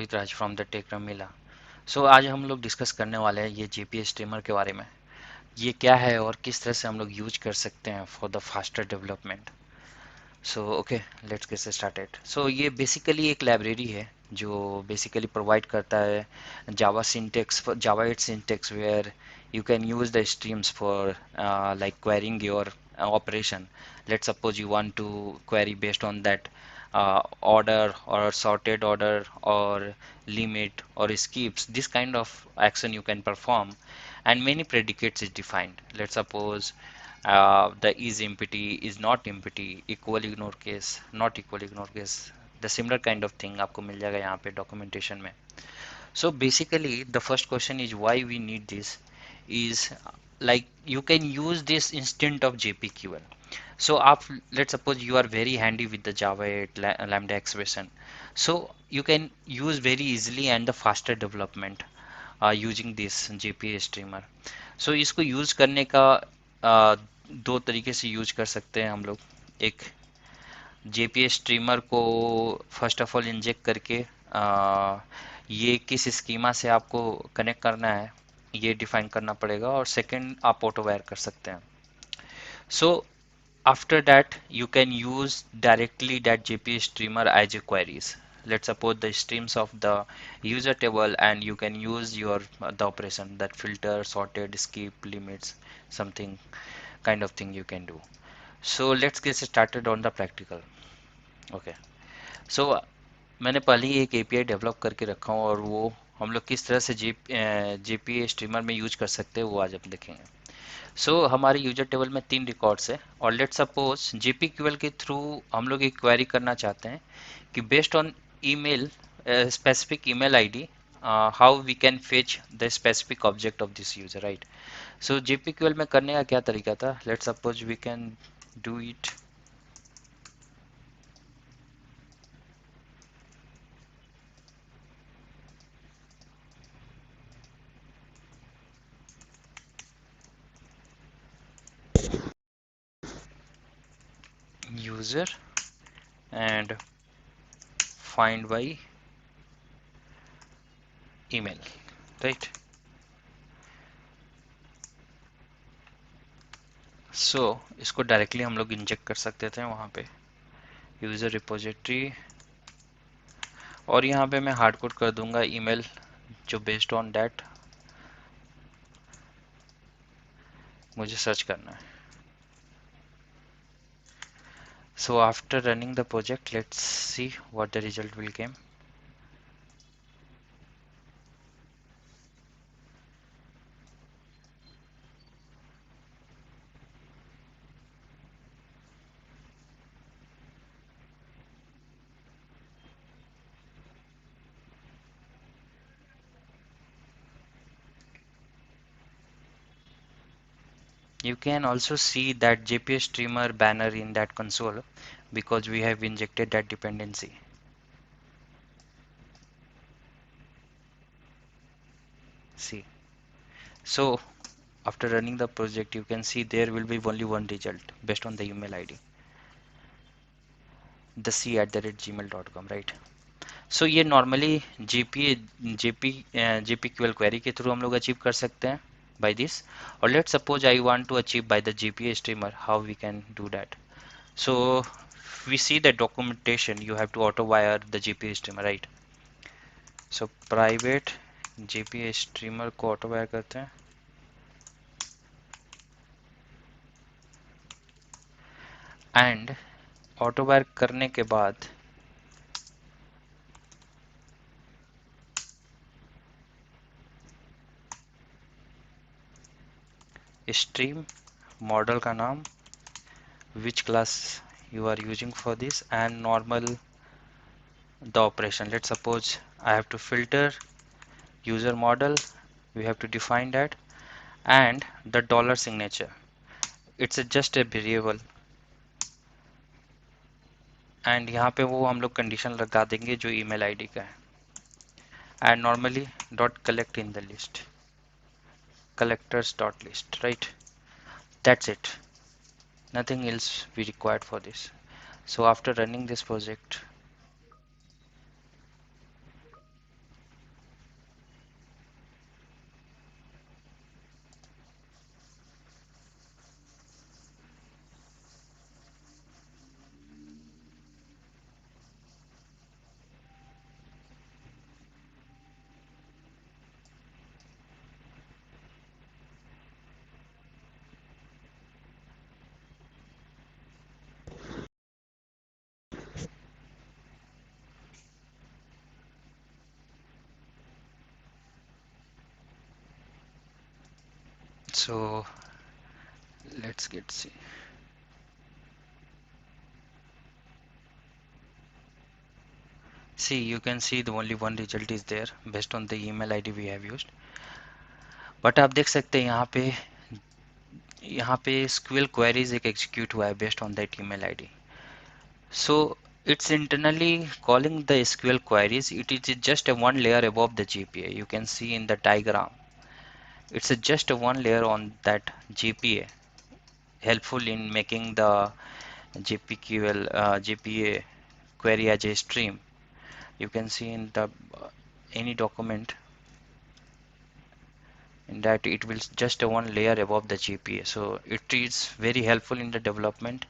Rohit Raj from the tech Ramila. So आज हम लोग डिस्कस करने वाले हैं ये जीपीएस स्ट्रीमर के बारे में। ये क्या है और किस तरह से हम लोग यूज कर सकते हैं for the faster development. So okay, let's get started. So ये बेसिकली एक लाइब्रेरी है जो बेसिकली प्रोवाइड करता है Java syntax, Java 8 syntax where you can use the streams for like querying your operation. Let's suppose you want to query based on that order or sorted order or limit or skips. This kind of action you can perform, and many predicates is defined. Let's suppose the is empty, is not empty, equal ignore case, not equal ignore case. The similar kind of thing आपको मिल जाएगा यहाँ पे documentation में. So basically the first question is why we need this is like you can use this instant of JPQL. So let's suppose you are very handy with the Java 8 Lambda expression. So you can use very easily and the faster development using this JPA streamer. So इसको use करने का दो तरीके से use कर सकते हैं हम लोग. एक जेपीएस स्ट्रीमर को फर्स्ट ऑफ ऑल इंजेक्ट करके ये किस स्कीमा से आपको कनेक्ट करना है ये डिफाइन करना पड़ेगा, और सेकंड आप ऑटो वायर कर सकते हैं. सो after that you can use directly that JPS streamer as a queries. Let's suppose the streams of the user table and you can use your the operation that filter, sorted, skip, limits, something kind of thing you can do. So let's get started on the practical. Okay. सो मैंने पहले ही एक API develop करके रखा हूँ और वो हम लोग किस तरह से जेपीए स्ट्रीमर में यूज कर सकते हैं वो आज हम देखेंगे. सो हमारे यूजर टेबल में 3 रिकॉर्ड्स है और लेट सपोज जेपीक्यूएल के थ्रू हम लोग एक क्वेरी करना चाहते हैं कि based on email, specific email ID, how we can fetch the specific object of this user, right. So JPQL में करने का क्या तरीका था, let suppose we can do it. User and find by email, right. So इसको directly हम लोग inject कर सकते थे वहाँ पे यूज़र रिपोजिटरी, और यहाँ पे मैं हार्ड कोड कर दूंगा ईमेल जो बेस्ड ऑन दैट मुझे सर्च करना है. So after running the project let's see what the result will came. You can also see that JPS streamer banner in that console because we have injected that dependency. See, so after running the project you can see there will be only one result based on the email ID, the c@gmail.com, right. So ये normally JPQL query के थ्रू हम लोग achieve कर सकते हैं by this. और let suppose I want to achieve by the JPA streamer, how we can do that. So we see the documentation you have to auto wire the JPA streamer, right. So private JPA streamer को auto wire करते हैं and auto wire करने के बाद stream model का नाम, which class you are using for this, and normal the operation. Let's suppose I have to filter user model, we have to define that, and the dollar signature, it's just a variable, and यहाँ पे वो हम लोग condition लगा देंगे जो email ID का है, and normally dot collect in the list, collectors dot list, right. That's it, nothing else we required for this. So after running this project, So let's get see. See, you can see the only one result is there based on the email ID we have used. But आप देख सकते हैं यहाँ पे SQL queries एक execute हुआ है based on that email ID. So it's internally calling the SQL queries. It is just a one layer above the GPA. You can see in the diagram. It's just a one layer on that GPA, helpful in making the GPA query as a stream. You can see in the any document in that it will just a one layer above the GPA. So it is very helpful in the development.